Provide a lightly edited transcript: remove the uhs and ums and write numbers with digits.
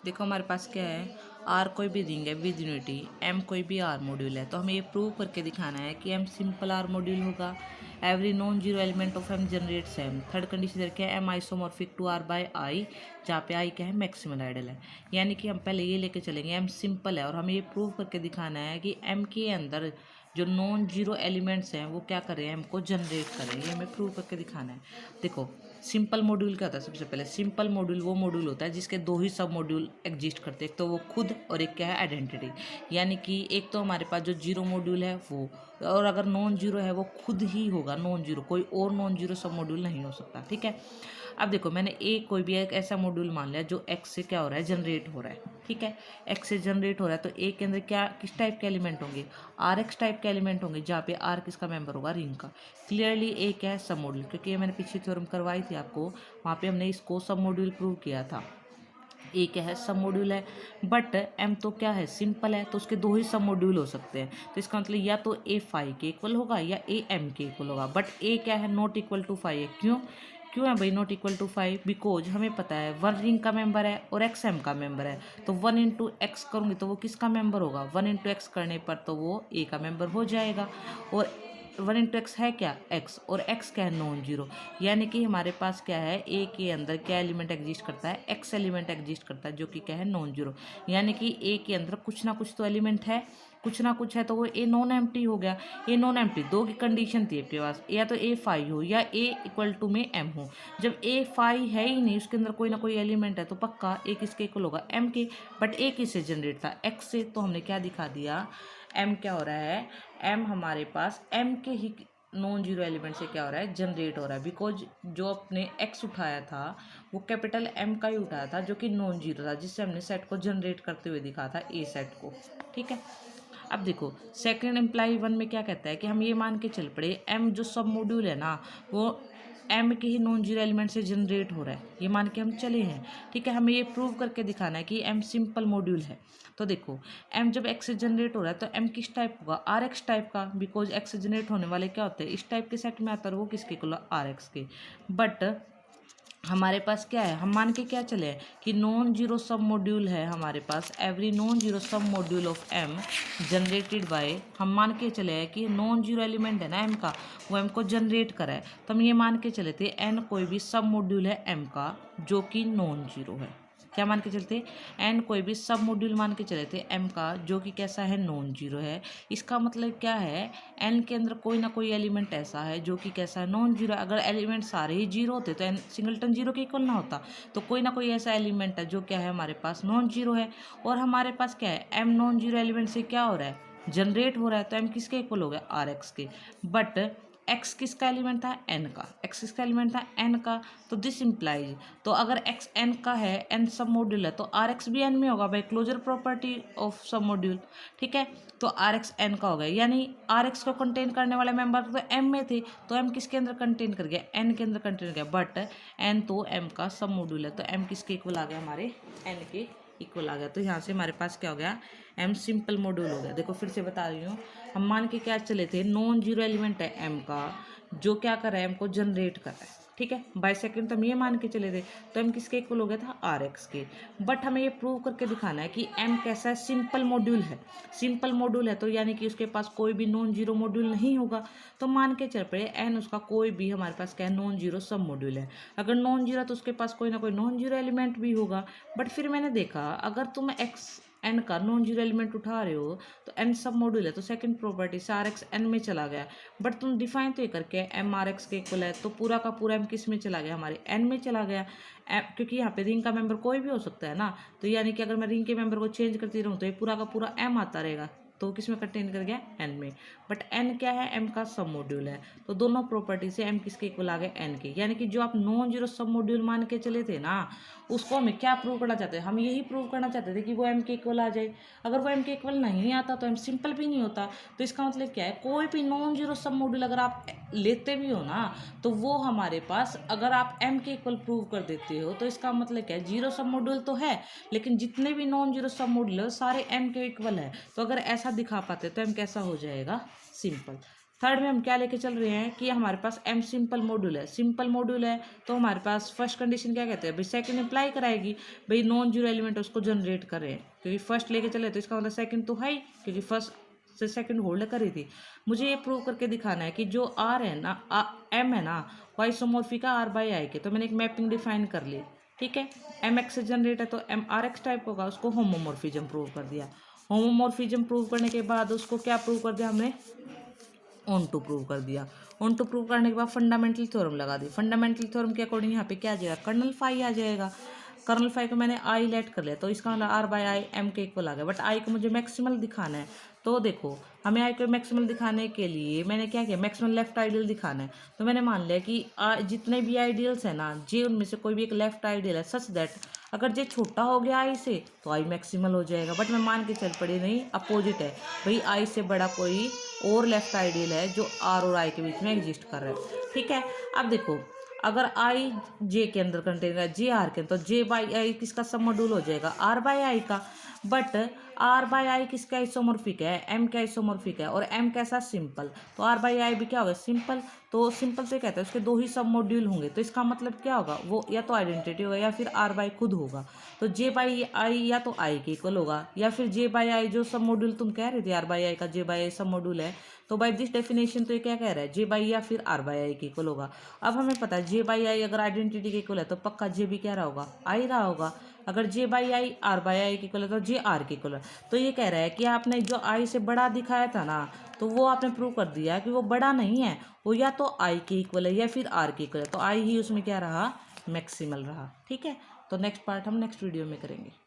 देखो हमारे पास क्या है, आर कोई भी रिंग है विद यूनिटी, एम कोई भी आर मॉड्यूल है। तो हमें ये प्रूव करके दिखाना है कि एम सिंपल आर मॉड्यूल होगा, every non zero element of M generates M. Third condition क्या है, M isomorphic to R by I, जहाँ पे आई क्या है, मैक्सिमल आइडल है। यानी कि हम पहले ये लेके चलेंगे एम सिंपल है और हमें ये प्रूव करके दिखाना है कि एम के अंदर जो नॉन जीरो एलिमेंट्स हैं वो क्या करें, एम को जनरेट करें। ये हमें प्रूव करके दिखाना है। देखो सिंपल मॉड्यूल क्या होता है, सबसे पहले सिंपल मॉड्यूल वो मॉड्यूल होता है जिसके दो ही सब मॉड्यूल एग्जिस्ट करते हैं, एक तो वो खुद और एक क्या है, आइडेंटिटी। यानी कि एक तो हमारे पास जो जीरो मॉड्यूल है वो, और अगर नॉन जीरो है वो खुद ही होगा नॉन जीरो, कोई और नॉन जीरो सब मॉड्यूल नहीं हो सकता। ठीक है, अब देखो मैंने एक कोई भी एक ऐसा मॉड्यूल मान लिया जो एक्स से क्या हो रहा है, जनरेट हो रहा है। ठीक है, एक्स से जनरेट हो रहा है तो ए के अंदर क्या किस टाइप के एलिमेंट होंगे, आर एक्स टाइप के एलिमेंट होंगे, जहाँ पे आर किसका मेंबर होगा, रिंग का। क्लियरली ए क्या है, सब मॉड्यूल, क्योंकि ये मैंने पीछे थ्योरम करवाई थी आपको, वहाँ पे हमने इसको सब मॉड्यूल प्रूव किया था। ए क्या है, सब मॉड्यूल है, बट एम तो क्या है, सिंपल है, तो उसके दो ही सब मॉड्यूल हो सकते हैं। तो इसका मतलब या तो ए फाइव के इक्वल होगा या ए एम के इक्वल होगा, बट ए क्या है, नॉट इक्वल टू फाइव है। क्यों क्यों है भाई not equal to five, because हमें पता है वन रिंग का मेंबर है और एक्स एम का मेंबर है। तो वन इंटू एक्स करूँगी तो वो किसका मेंबर होगा, वन इंटू एक्स करने पर तो वो ए का मेंबर हो जाएगा। और वन इंटू एक्स है क्या, एक्स, और एक्स क्या है, नॉन जीरो। यानी कि हमारे पास क्या है, ए के अंदर क्या एलिमेंट एग्जिस्ट करता है, एक्स एलिमेंट एग्जिस्ट करता है, जो कि क्या है, नॉन जीरो। यानी कि ए के अंदर कुछ ना कुछ तो एलिमेंट है, कुछ ना कुछ है, तो वो ए नॉन एम्प्टी हो गया। ए नॉन एम्प्टी, दो की कंडीशन थी आपके पास, या तो ए फाइव हो या ए इक्वल टू में एम हो। जब ए फाइव है ही नहीं, उसके अंदर कोई ना कोई एलिमेंट है, तो पक्का ए किसके इक्वल होगा, एम के। बट ए किससे जनरेट था, एक्स से। तो हमने क्या दिखा दिया, एम क्या हो रहा है, एम हमारे पास एम के ही नॉन जीरो एलिमेंट से क्या हो रहा है, जनरेट हो रहा है। बिकॉज जो अपने एक्स उठाया था वो कैपिटल एम का ही उठाया था, जो कि नॉन जीरो था, जिससे हमने सेट को जनरेट करते हुए दिखा था, ए सेट को। ठीक है, अब देखो सेकंड एम्प्लाई वन में क्या कहता है कि हम ये मान के चल पड़े एम जो सब मॉड्यूल है ना वो एम के ही नॉन जीरो एलिमेंट से जनरेट हो रहा है, ये मान के हम चले हैं। ठीक है, हमें ये प्रूव करके दिखाना है कि एम सिंपल मॉड्यूल है। तो देखो एम जब एक्स से जनरेट हो रहा है तो एम किस टाइप होगा, आर एक्स टाइप का, बिकॉज एक्स से जनरेट होने वाले क्या होते हैं, इस टाइप के सेट में आता है, वो किसके इक्वल, आर एक्स के। बट हमारे पास क्या है, हम मान के क्या चले कि नॉन जीरो सब मॉड्यूल है हमारे पास, every non zero submodule of M generated by, हम मान के चले हैं कि नॉन जीरो एलिमेंट है ना एम का, वो एम को जनरेट करा है। तो हम ये मान के चले थे एन कोई भी सब मॉड्यूल है एम का जो कि नॉन जीरो है। क्या मान के चलते, एन कोई भी सब मॉड्यूल मान के चले थे एम का जो कि कैसा है, नॉन जीरो है। इसका मतलब क्या है, एन के अंदर कोई ना कोई एलिमेंट ऐसा है जो कि कैसा है, नॉन जीरो। अगर एलिमेंट सारे ही जीरो होते तो एन सिंगलटन जीरो के इक्वल ना होता। तो कोई ना कोई ऐसा एलिमेंट है जो क्या है, हमारे पास नॉन जीरो है। और हमारे पास क्या है, एम नॉन जीरो एलिमेंट से क्या हो रहा है, जनरेट हो रहा है, तो एम किसके इक्वल हो गया, आर एक्स के। बट एक्स किसका एलिमेंट था, एन का, एक्स किसका एलिमेंट था, एन का। तो दिस इम्प्लाइज, तो अगर एक्स एन का है, एन सब मॉड्यूल है, तो आर एक्स भी एन में होगा बाई क्लोजर प्रॉपर्टी ऑफ सब मॉड्यूल। ठीक है, तो आर एक्स एन का हो गया, यानी आर एक्स को कंटेन करने वाले मेंबर तो एम में थे, तो एम किसके अंदर कंटेन कर गया, एन के अंदर कंटेन कर गया। बट एन तो एम का सब मॉड्यूल है, तो एम किसके इक्वल आ गया, हमारे एन के इक्वल आ गया। तो यहाँ से हमारे पास क्या हो गया, एम सिंपल मॉड्यूल हो गया। देखो फिर से बता रही हूँ, हम मान के क्या चले थे, नॉन जीरो एलिमेंट है एम का जो क्या कर रहा है, एम को जनरेट कर रहा है। ठीक है, बाई सेकेंड तो हम ये मान के चले थे, तो एम किसके इक्वल हो गया था, आर एक्स के। बट हमें ये प्रूव करके दिखाना है कि एम कैसा है, सिंपल मॉड्यूल है। सिंपल मॉड्यूल है तो यानी कि उसके पास कोई भी नॉन जीरो मॉड्यूल नहीं होगा। तो मान के चल पड़े एन उसका कोई भी हमारे पास क्या है, नॉन जीरो सब मॉड्यूल है। अगर नॉन जीरो तो उसके पास कोई ना कोई नॉन जीरो एलिमेंट भी होगा। बट फिर मैंने देखा अगर तुम एक्स एन का नॉन जीरो एलिमेंट उठा रहे हो तो एन सब मॉड्यूल है, तो सेकंड प्रॉपर्टी से आर एक्स एन में चला गया। बट तुम डिफाइन तो ये करके एम आर एक्स के इक्वल है, तो पूरा का पूरा एम किस में चला गया, हमारे एन में चला गया। क्योंकि यहाँ पे रिंग का मेंबर कोई भी हो सकता है ना, तो यानी कि अगर मैं रिंग के मेंबर को चेंज करती रहूँ तो ये पूरा का पूरा एम आता रहेगा, तो किस में कंटेन कर गया, एन में। बट एन क्या है, एम का सब मॉड्यूल है, तो दोनों प्रॉपर्टी से एम किसके इक्वल आ गए, एन के। यानी कि जो आप नॉन जीरो सब मॉड्यूल मान के चले थे ना, उसको हमें क्या प्रूव करना चाहते हैं, हम यही प्रूव करना चाहते थे कि वो एम के इक्वल आ जाए। अगर वो एम के इक्वल नहीं आता तो एम सिंपल भी नहीं होता। तो इसका मतलब क्या है, कोई भी नॉन जीरो सब मॉड्यूल अगर आप लेते भी हो ना, तो वो हमारे पास अगर आप एम के इक्वल प्रूव कर देते हो, तो इसका मतलब क्या है, जीरो सब मॉड्यूल तो है लेकिन जितने भी नॉन जीरो सब मॉड्यूल है सारे एम के इक्वल है। तो अगर ऐसा दिखा पाते तो एम कैसा हो जाएगा, सिंपल। थर्ड में हम क्या लेके चल रहे हैं कि हमारे पास एम सिंपल मॉड्यूल है। सिंपल मॉड्यूल है तो हमारे पास फर्स्ट कंडीशन क्या कहते हैं भाई, सेकंड अप्लाई कराएगी भाई, नॉन जीरो एलिमेंट उसको जनरेट करें, क्योंकि फर्स्ट लेके चले तो इसका मतलब सेकंड तो है ही, क्योंकि फर्स्ट से सेकंड होल्ड करी थी। मुझे ये प्रूव करके दिखाना है कि जो आर है ना, एम है ना, वो आइसोमॉर्फिक है आर बाई आई के। तो मैंने एक मैपिंग डिफाइन कर ली, ठीक है। एम एक्स से जनरेट है तो एम आर एक्स टाइप होगा, उसको होमोमॉर्फिज्म प्रूव कर दिया। होमोमॉर्फिज्म प्रूव करने के बाद उसको क्या प्रूव कर दिया हमने, ऑन टू प्रूव कर दिया। ऑन टू प्रूव करने के बाद फंडामेंटल थ्योरम लगा दी। फंडामेंटल थ्योरम के अकॉर्डिंग यहाँ पे क्या आ जाएगा, कर्नल फाई आ जाएगा। कर्नल फाई को मैंने आई लेट कर लिया, तो इसका मतलब आर बाई आई एम के इक्वल आ गया। बट आई को मुझे मैक्सिमल दिखाना है, तो देखो हमें आई को मैक्सिमल दिखाने के लिए मैंने क्या किया, मैक्सिमल लेफ्ट आइडियल दिखाना है। तो मैंने मान लिया कि जितने भी आइडियल्स हैं ना, जे उनमें से कोई भी एक लेफ्ट आइडियल है, सच दैट अगर जे छोटा हो गया आई से तो आई मैक्सिमल हो जाएगा। बट मैं मान के चल पड़ी नहीं, अपोजिट है भाई, आई से बड़ा कोई और लेफ्ट आइडियल है जो आर और आई के बीच में एग्जिस्ट कर रहा है, ठीक है। अब देखो अगर आई जे के अंदर कंटेन है, जे आर के अंदर, तो जे बाई आई किसका सब मॉड्यूल हो जाएगा, आर बाई आई का। बट आर बाई आई किसका आइसोमॉर्फिक है, एम का आइसोमॉर्फिक है, और एम कैसा, सिंपल। तो आर बाई आई भी क्या होगा, सिंपल। तो सिंपल से कहते हैं उसके दो ही सब मॉड्यूल होंगे, तो इसका मतलब क्या होगा, वो या तो आइडेंटिटी होगा या फिर आर बाई खुद होगा। तो जे बाई आई या तो आई के इक्वल होगा, या फिर जे बाई आई जो सब मॉड्यूल तुम कह रहे थे आर बाई आई का जे बाई आई सब मॉड्यूल है, तो बाई दिस डेफिनेशन तो ये क्या कह रहा है, जे बाई या फिर आर बाई आई के इक्वल होगा। अब हमें पता है जे बाई आई अगर आइडेंटिटी के इक्वल है तो पक्का जे भी क्या रहा होगा, आई रहा होगा। अगर J by I R by I के इक्वल है तो जे आर के इक्वल है। तो ये कह रहा है कि आपने जो आई से बड़ा दिखाया था ना, तो वो आपने प्रूव कर दिया कि वो बड़ा नहीं है, वो या तो आई के इक्वल है या फिर आर के इक्वल है। तो आई ही उसमें क्या रहा, मैक्सिमल रहा, ठीक है। तो नेक्स्ट पार्ट हम नेक्स्ट वीडियो में करेंगे।